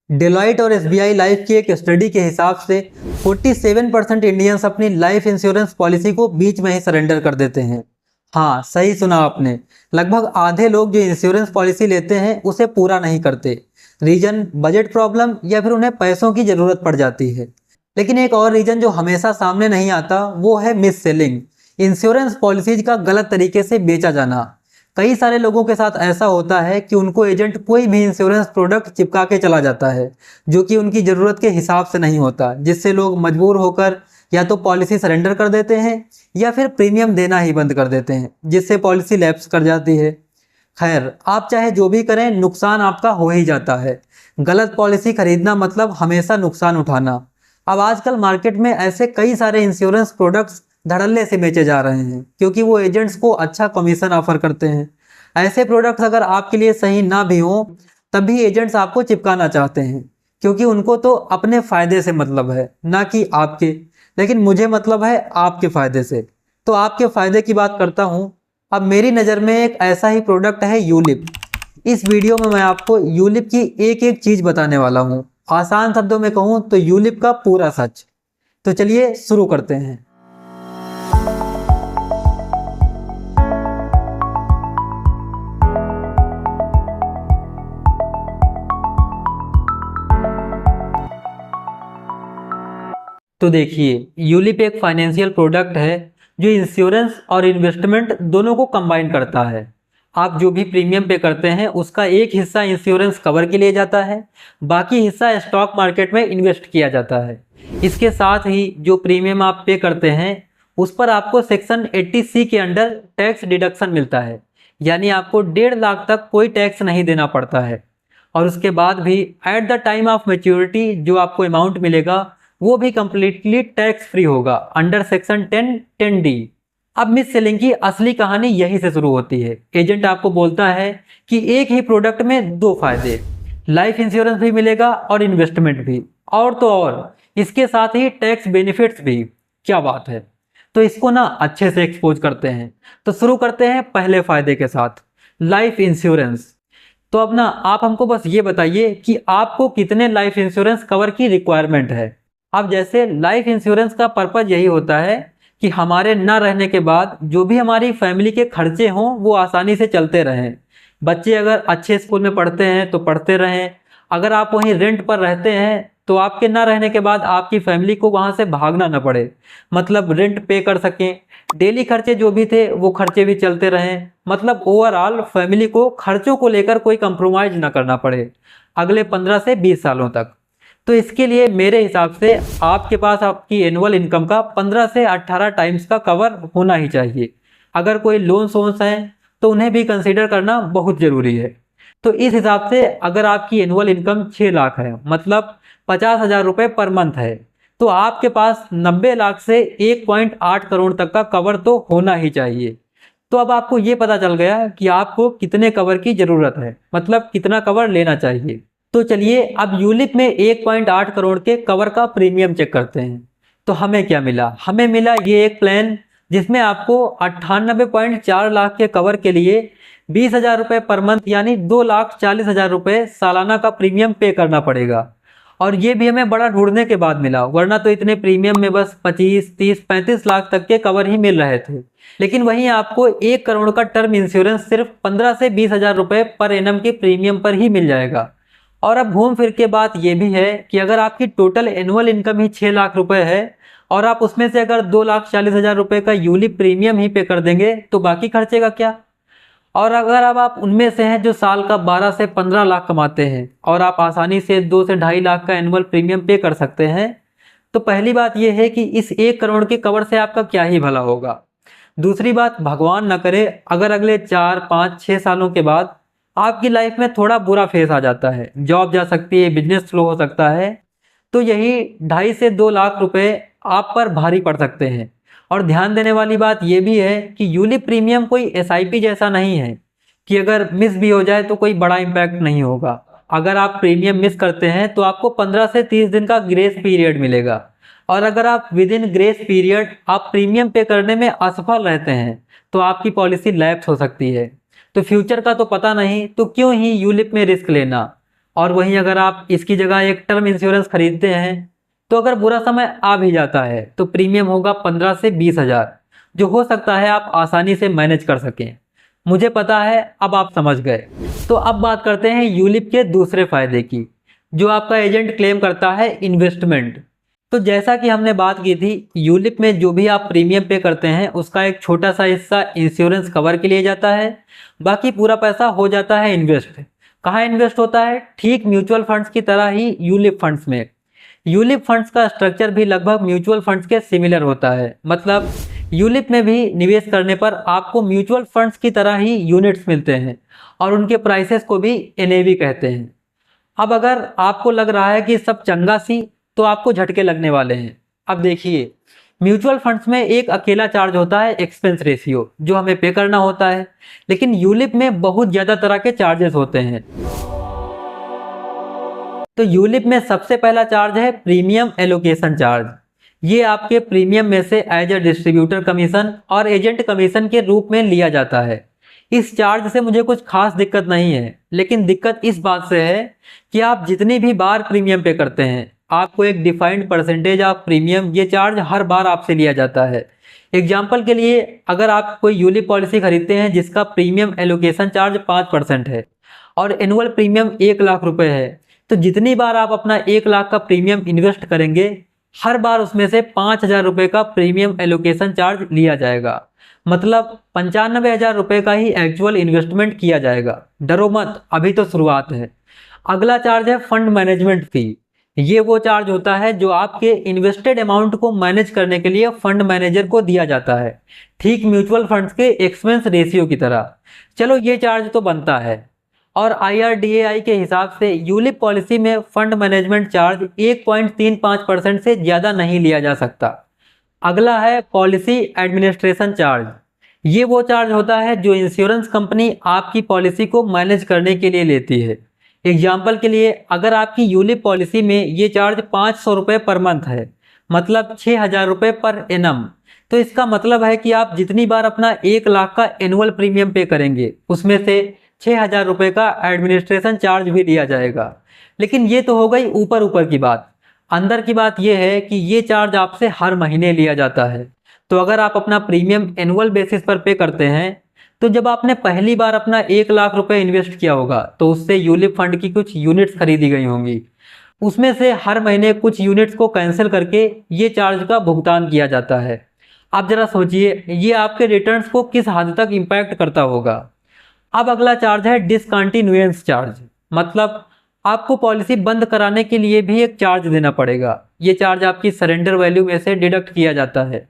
Deloitte और SBI life की एक स्टडी के हिसाब से 47% इंडियंस अपनी लाइफ इंश्योरेंस पॉलिसी को बीच में ही सरेंडर कर देते हैं। हाँ, सही सुना आपने। लगभग आधे लोग जो इंश्योरेंस पॉलिसी लेते हैं उसे पूरा नहीं करते। रीजन बजट प्रॉब्लम या फिर उन्हें पैसों की ज़रूरत पड़ जाती है। लेकिन एक और रीजन जो हमेशा सामने नहीं आता वो है मिस सेलिंग, इंश्योरेंस पॉलिसीज का गलत तरीके से बेचा जाना। कई सारे लोगों के साथ ऐसा होता है कि उनको एजेंट कोई भी इंश्योरेंस प्रोडक्ट चिपका के चला जाता है जो कि उनकी ज़रूरत के हिसाब से नहीं होता, जिससे लोग मजबूर होकर या तो पॉलिसी सरेंडर कर देते हैं या फिर प्रीमियम देना ही बंद कर देते हैं, जिससे पॉलिसी लैप्स कर जाती है। खैर, आप चाहे जो भी करें, नुकसान आपका हो ही जाता है। गलत पॉलिसी खरीदना मतलब हमेशा नुकसान उठाना। अब आजकल मार्केट में ऐसे कई सारे इंश्योरेंस प्रोडक्ट्स धड़ल्ले से बेचे जा रहे हैं क्योंकि वो एजेंट्स को अच्छा कमीशन ऑफर करते हैं। ऐसे प्रोडक्ट्स अगर आपके लिए सही ना भी हों तब भी एजेंट्स आपको चिपकाना चाहते हैं क्योंकि उनको तो अपने फ़ायदे से मतलब है, ना कि आपके। लेकिन मुझे मतलब है आपके फ़ायदे से। तो आपके फ़ायदे की बात करता हूँ। अब मेरी नज़र में एक ऐसा ही प्रोडक्ट है यूलिप। इस वीडियो में मैं आपको यूलिप की एक एक चीज़ बताने वाला हूँ। आसान शब्दों में कहूँ तो यूलिप का पूरा सच। तो चलिए शुरू करते हैं। तो देखिए, यूलिप एक फाइनेंशियल प्रोडक्ट है जो इंश्योरेंस और इन्वेस्टमेंट दोनों को कंबाइन करता है। आप जो भी प्रीमियम पे करते हैं उसका एक हिस्सा इंश्योरेंस कवर के लिए जाता है, बाकी हिस्सा स्टॉक मार्केट में इन्वेस्ट किया जाता है। इसके साथ ही जो प्रीमियम आप पे करते हैं उस पर आपको सेक्शन 80C के अंडर टैक्स डिडक्शन मिलता है, यानी आपको 1.5 लाख तक कोई टैक्स नहीं देना पड़ता है। और उसके बाद भी at the time of maturity जो आपको अमाउंट मिलेगा वो भी कंप्लीटली टैक्स फ्री होगा अंडर सेक्शन 10(10)(d). अब मिस सेलिंग की असली कहानी यहीं से शुरू होती है। एजेंट आपको बोलता है कि एक ही प्रोडक्ट में दो फायदे, लाइफ इंश्योरेंस भी मिलेगा और इन्वेस्टमेंट भी, और तो और इसके साथ ही टैक्स बेनिफिट्स भी। क्या बात है। तो इसको ना अच्छे से एक्सपोज करते हैं। तो शुरू करते हैं पहले फायदे के साथ, लाइफ इंश्योरेंस। तो अब ना आप हमको बस ये बताइए कि आपको कितने लाइफ इंश्योरेंस कवर की रिक्वायरमेंट है। अब जैसे लाइफ इंश्योरेंस का पर्पज़ यही होता है कि हमारे ना रहने के बाद जो भी हमारी फैमिली के खर्चे हों वो आसानी से चलते रहें। बच्चे अगर अच्छे स्कूल में पढ़ते हैं तो पढ़ते रहें, अगर आप वहीं रेंट पर रहते हैं तो आपके ना रहने के बाद आपकी फैमिली को वहाँ से भागना ना पड़े, मतलब रेंट पे कर सकें। डेली खर्चे जो भी थे वो खर्चे भी चलते रहें, मतलब ओवरऑल फैमिली को खर्चों को लेकर कोई कंप्रोमाइज़ ना करना पड़े अगले 15 से 20 सालों तक। तो इसके लिए मेरे हिसाब से आपके पास आपकी एनुअल इनकम का 15 से 18 टाइम्स का कवर होना ही चाहिए। अगर कोई लोन सोन्स हैं तो उन्हें भी कंसीडर करना बहुत ज़रूरी है। तो इस हिसाब से अगर आपकी एनुअल इनकम 6 लाख है, मतलब 50,000 रुपये पर मंथ है, तो आपके पास 90 लाख से 1.8 करोड़ तक का कवर तो होना ही चाहिए। तो अब आपको ये पता चल गया कि आपको कितने कवर की ज़रूरत है, मतलब कितना कवर लेना चाहिए। तो चलिए अब यूलिप में 1.8 करोड़ के कवर का प्रीमियम चेक करते हैं। तो हमें क्या मिला? हमें मिला ये एक प्लान जिसमें आपको 98.4 लाख के कवर के लिए 20,000 रुपये पर मंथ यानी 2,40,000 रुपये सालाना का प्रीमियम पे करना पड़ेगा। और ये भी हमें बड़ा ढूंढने के बाद मिला, वरना तो इतने प्रीमियम में बस 25, 30, 35 लाख तक के कवर ही मिल रहे थे। लेकिन वहीं आपको 1 करोड़ का टर्म इंश्योरेंस सिर्फ 15 से 20,000 रुपये पर एनम के प्रीमियम पर ही मिल जाएगा। और अब घूम फिर के बात यह भी है कि अगर आपकी टोटल एनुअल इनकम ही 6 लाख रुपए है और आप उसमें से अगर 2,40,000 रुपये का यूलिप प्रीमियम ही पे कर देंगे तो बाकी खर्चे का क्या? और अगर अब आप उनमें से हैं जो साल का 12 से 15 लाख कमाते हैं और आप आसानी से 2 से 2.5 लाख का एनुअल प्रीमियम पे कर सकते हैं, तो पहली बात यह है कि इस 1 करोड़ के कवर से आपका क्या ही भला होगा। दूसरी बात, भगवान न करे अगर अगले 4, 5, 6 सालों के बाद आपकी लाइफ में थोड़ा बुरा फेस आ जाता है, जॉब जा सकती है, बिजनेस स्लो हो सकता है, तो यही 2.5 से 2 लाख रुपए आप पर भारी पड़ सकते हैं। और ध्यान देने वाली बात यह भी है कि यूलिप प्रीमियम कोई एसआईपी जैसा नहीं है कि अगर मिस भी हो जाए तो कोई बड़ा इम्पैक्ट नहीं होगा। अगर आप प्रीमियम मिस करते हैं तो आपको 15 से 30 दिन का ग्रेस पीरियड मिलेगा, और अगर आप विद इन ग्रेस पीरियड आप प्रीमियम पे करने में असफल रहते हैं तो आपकी पॉलिसी लैप्स हो सकती है। तो फ्यूचर का तो पता नहीं, तो क्यों ही यूलिप में रिस्क लेना। और वहीं अगर आप इसकी जगह एक टर्म इंश्योरेंस खरीदते हैं तो अगर बुरा समय आ भी जाता है तो प्रीमियम होगा 15 से 20 हज़ार, जो हो सकता है आप आसानी से मैनेज कर सकें। मुझे पता है अब आप समझ गए। तो अब बात करते हैं यूलिप के दूसरे फायदे की, जो आपका एजेंट क्लेम करता है इन्वेस्टमेंट। तो जैसा कि हमने बात की थी, यूलिप में जो भी आप प्रीमियम पे करते हैं उसका एक छोटा सा हिस्सा इंश्योरेंस कवर के लिए जाता है, बाकी पूरा पैसा हो जाता है इन्वेस्ट। कहाँ इन्वेस्ट होता है? ठीक म्यूचुअल फंड्स की तरह ही यूलिप फंड्स में। यूलिप फंड्स का स्ट्रक्चर भी लगभग म्यूचुअल फंड्स के सिमिलर होता है। मतलब यूलिप में भी निवेश करने पर आपको म्यूचुअल फंड्स की तरह ही यूनिट्स मिलते हैं और उनके प्राइसेस को भी एनएवी कहते हैं। अब अगर आपको लग रहा है कि सब चंगा सी, तो आपको झटके लगने वाले हैं। अब देखिए, म्यूचुअल फंड्स में एक अकेला चार्ज होता है एक्सपेंस रेशियो, जो हमें पे करना होता है, लेकिन यूलिप में बहुत ज़्यादा तरह के चार्जेस होते हैं। तो यूलिप में सबसे पहला चार्ज है प्रीमियम एलोकेशन चार्ज। ये आपके प्रीमियम में से एज अ डिस्ट्रीब्यूटर कमीशन और एजेंट कमीशन के रूप में लिया जाता है। इस चार्ज से मुझे कुछ खास दिक्कत नहीं है, लेकिन दिक्कत इस बात से है कि आप जितनी भी बार प्रीमियम पे करते हैं, आपको एक डिफाइंड परसेंटेज ऑफ प्रीमियम ये चार्ज हर बार आपसे लिया जाता है। एग्जाम्पल के लिए, अगर आप कोई यूलिप पॉलिसी खरीदते हैं जिसका प्रीमियम एलोकेशन चार्ज 5% है और एनुअल प्रीमियम 1 लाख रुपए है, तो जितनी बार आप अपना 1 लाख का प्रीमियम इन्वेस्ट करेंगे, हर बार उसमें से 5,000 रुपये का प्रीमियम एलोकेशन चार्ज लिया जाएगा। मतलब 95,000 रुपये का ही एक्चुअल इन्वेस्टमेंट किया जाएगा। डरो मत, अभी तो शुरुआत है। अगला चार्ज है फंड मैनेजमेंट फी। ये वो चार्ज होता है जो आपके इन्वेस्टेड अमाउंट को मैनेज करने के लिए फंड मैनेजर को दिया जाता है, ठीक म्यूचुअल फंड्स के एक्सपेंस रेशियो की तरह। चलो, ये चार्ज तो बनता है। और IRDAI के हिसाब से यूलिप पॉलिसी में फंड मैनेजमेंट चार्ज 1.35% से ज़्यादा नहीं लिया जा सकता। अगला है पॉलिसी एडमिनिस्ट्रेशन चार्ज। ये वो चार्ज होता है जो इंश्योरेंस कंपनी आपकी पॉलिसी को मैनेज करने के लिए लेती है। एग्जाम्पल के लिए, अगर आपकी यूलिप पॉलिसी में ये चार्ज 500 रुपये पर मंथ है, मतलब 6,000 रुपये पर एनम, तो इसका मतलब है कि आप जितनी बार अपना 1 लाख का एनुअल प्रीमियम पे करेंगे, उसमें से 6,000 रुपये का एडमिनिस्ट्रेशन चार्ज भी लिया जाएगा। लेकिन ये तो हो गई ऊपर ऊपर की बात। अंदर की बात यह है कि ये चार्ज आपसे हर महीने लिया जाता है। तो अगर आप अपना प्रीमियम एनुअल बेसिस पर पे करते हैं, तो जब आपने पहली बार अपना 1 लाख रुपए इन्वेस्ट किया होगा, तो उससे यूलिप फंड की कुछ यूनिट्स खरीदी गई होंगी। उसमें से हर महीने कुछ यूनिट्स को कैंसिल करके ये चार्ज का भुगतान किया जाता है। आप जरा सोचिए, ये आपके रिटर्न्स को किस हद तक इम्पैक्ट करता होगा। अब अगला चार्ज है डिसकंटिन्यूएंस चार्ज। मतलब आपको पॉलिसी बंद कराने के लिए भी एक चार्ज देना पड़ेगा। ये चार्ज आपकी सरेंडर वैल्यू में से डिडक्ट किया जाता है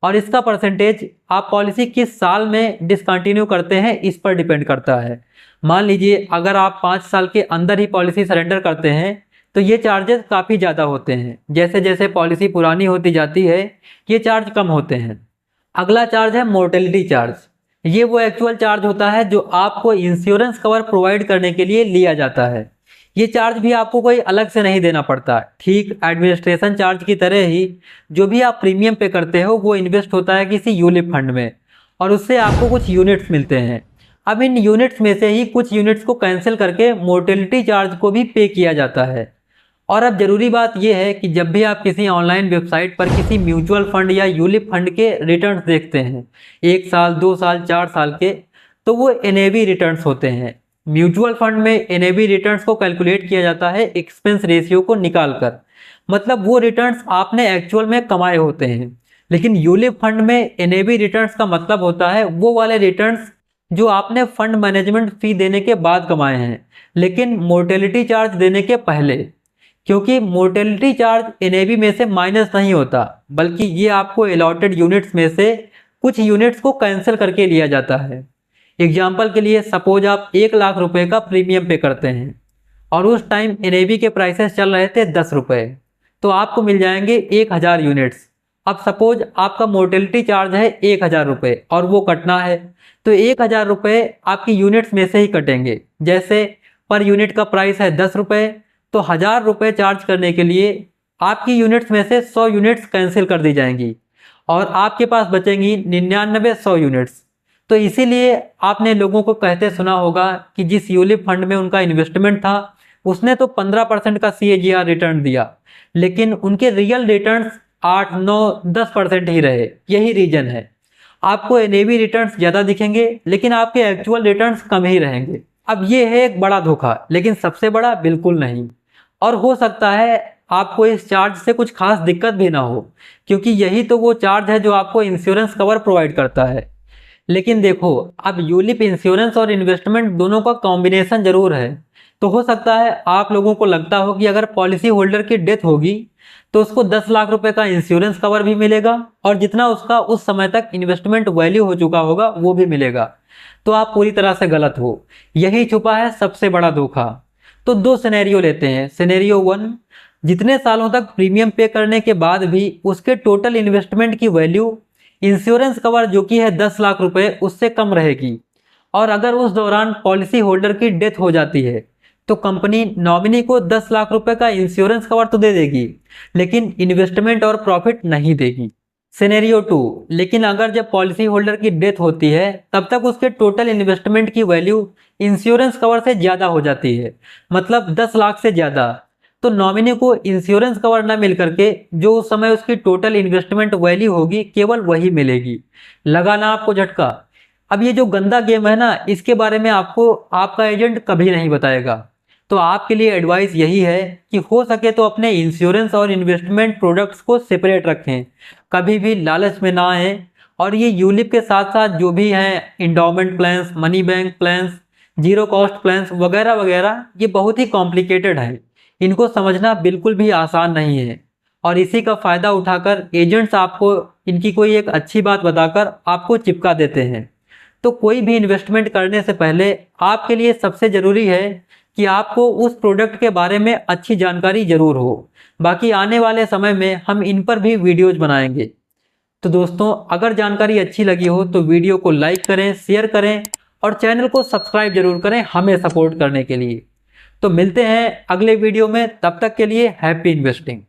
और इसका परसेंटेज आप पॉलिसी किस साल में डिसकंटिन्यू करते हैं इस पर डिपेंड करता है। मान लीजिए, अगर आप 5 साल के अंदर ही पॉलिसी सरेंडर करते हैं तो ये चार्जेस काफ़ी ज़्यादा होते हैं। जैसे जैसे पॉलिसी पुरानी होती जाती है, ये चार्ज कम होते हैं। अगला चार्ज है मोर्टेलिटी चार्ज। ये वो एक्चुअल चार्ज होता है जो आपको इंश्योरेंस कवर प्रोवाइड करने के लिए लिया जाता है। ये चार्ज भी आपको कोई अलग से नहीं देना पड़ता। ठीक एडमिनिस्ट्रेशन चार्ज की तरह ही जो भी आप प्रीमियम पे करते हो वो इन्वेस्ट होता है किसी यूलिप फंड में और उससे आपको कुछ यूनिट्स मिलते हैं। अब इन यूनिट्स में से ही कुछ यूनिट्स को कैंसिल करके मोर्टेलिटी चार्ज को भी पे किया जाता है। और अब जरूरी बात यह है कि जब भी आप किसी ऑनलाइन वेबसाइट पर किसी म्यूचुअल फंड या यूलिप फंड के रिटर्न्स देखते हैं, 1 साल, 2 साल, 4 साल के, तो वो एनएवी रिटर्न्स होते हैं। म्यूचुअल फंड में एनएवी रिटर्न्स को कैलकुलेट किया जाता है एक्सपेंस रेशियो को निकालकर। मतलब वो रिटर्न्स आपने एक्चुअल में कमाए होते हैं। लेकिन यूलिप फंड में एनएवी रिटर्न्स का मतलब होता है वो वाले रिटर्न्स जो आपने फंड मैनेजमेंट फी देने के बाद कमाए हैं, लेकिन मोर्टेलिटी चार्ज देने के पहले। क्योंकि मोर्टेलिटी चार्ज एनएवी में से माइनस नहीं होता, बल्कि ये आपको अलॉटेड यूनिट्स में से कुछ यूनिट्स को कैंसिल करके लिया जाता है। एग्जाम्पल के लिए, सपोज आप 1 लाख रुपए का प्रीमियम पे करते हैं और उस टाइम एनएवी के प्राइसेस चल रहे थे 10 रुपये, तो आपको मिल जाएंगे 1,000 यूनिट्स। अब सपोज आपका मोर्टेलिटी चार्ज है 1,000 रुपये और वो कटना है, तो 1,000 रुपये आपकी यूनिट्स में से ही कटेंगे। जैसे पर यूनिट का प्राइस है 10 रुपये, तो 1,000 रुपये चार्ज करने के लिए आपकी यूनिट्स में से 100 यूनिट्स कैंसिल कर दी जाएंगी और आपके पास बचेंगी 99 यूनिट्स। तो इसीलिए आपने लोगों को कहते सुना होगा कि जिस यूलिप फंड में उनका इन्वेस्टमेंट था उसने तो 15% का CAGR रिटर्न दिया, लेकिन उनके रियल रिटर्न्स 8, 9, 10% ही रहे। यही रीजन है, आपको NAV रिटर्न्स ज़्यादा दिखेंगे लेकिन आपके एक्चुअल रिटर्न्स कम ही रहेंगे। अब ये है एक बड़ा धोखा, लेकिन सबसे बड़ा बिल्कुल नहीं। और हो सकता है आपको इस चार्ज से कुछ खास दिक्कत भी ना हो, क्योंकि यही तो वो चार्ज है जो आपको इंश्योरेंस कवर प्रोवाइड करता है। लेकिन देखो, अब यूलिप इंश्योरेंस और इन्वेस्टमेंट दोनों का कॉम्बिनेशन जरूर है। तो हो सकता है आप लोगों को लगता हो कि अगर पॉलिसी होल्डर की डेथ होगी तो उसको 10 लाख रुपए का इंश्योरेंस कवर भी मिलेगा और जितना उसका उस समय तक इन्वेस्टमेंट वैल्यू हो चुका होगा वो भी मिलेगा। तो आप पूरी तरह से गलत हो, यही छुपा है सबसे बड़ा धोखा। तो दो सिनेरियो लेते हैं। सिनेरियो 1, जितने सालों तक प्रीमियम पे करने के बाद भी उसके टोटल इन्वेस्टमेंट की वैल्यू इंश्योरेंस कवर जो कि है 10 लाख रुपए उससे कम रहेगी, और अगर उस दौरान पॉलिसी होल्डर की डेथ हो जाती है तो कंपनी नॉमिनी को 10 लाख रुपए का इंश्योरेंस कवर तो दे देगी, लेकिन इन्वेस्टमेंट और प्रॉफिट नहीं देगी। सिनेरियो 2, लेकिन अगर जब पॉलिसी होल्डर की डेथ होती है तब तक उसके टोटल इन्वेस्टमेंट की वैल्यू इंश्योरेंस कवर से ज़्यादा हो जाती है, मतलब 10 लाख से ज़्यादा। तो नॉमिनी को इंश्योरेंस कवर ना मिल करके जो उस समय उसकी टोटल इन्वेस्टमेंट वैल्यू होगी केवल वही मिलेगी। लगा ना आपको झटका। अब ये जो गंदा गेम है ना, इसके बारे में आपको आपका एजेंट कभी नहीं बताएगा। तो आपके लिए एडवाइस यही है कि हो सके तो अपने इंश्योरेंस और इन्वेस्टमेंट प्रोडक्ट्स को सेपरेट रखें, कभी भी लालच में ना आए। और ये यूलिप के साथ साथ जो भी हैं endowment plans, money bank plans, zero cost plans वगैरह वगैरह, ये बहुत ही कॉम्प्लिकेटेड है, इनको समझना बिल्कुल भी आसान नहीं है। और इसी का फ़ायदा उठाकर एजेंट्स आपको इनकी कोई एक अच्छी बात बताकर आपको चिपका देते हैं। तो कोई भी इन्वेस्टमेंट करने से पहले आपके लिए सबसे ज़रूरी है कि आपको उस प्रोडक्ट के बारे में अच्छी जानकारी जरूर हो। बाकी आने वाले समय में हम इन पर भी वीडियोज बनाएंगे। तो दोस्तों, अगर जानकारी अच्छी लगी हो तो वीडियो को लाइक करें, शेयर करें और चैनल को सब्सक्राइब जरूर करें हमें सपोर्ट करने के लिए। तो मिलते हैं अगले वीडियो में, तब तक के लिए हैप्पी इन्वेस्टिंग।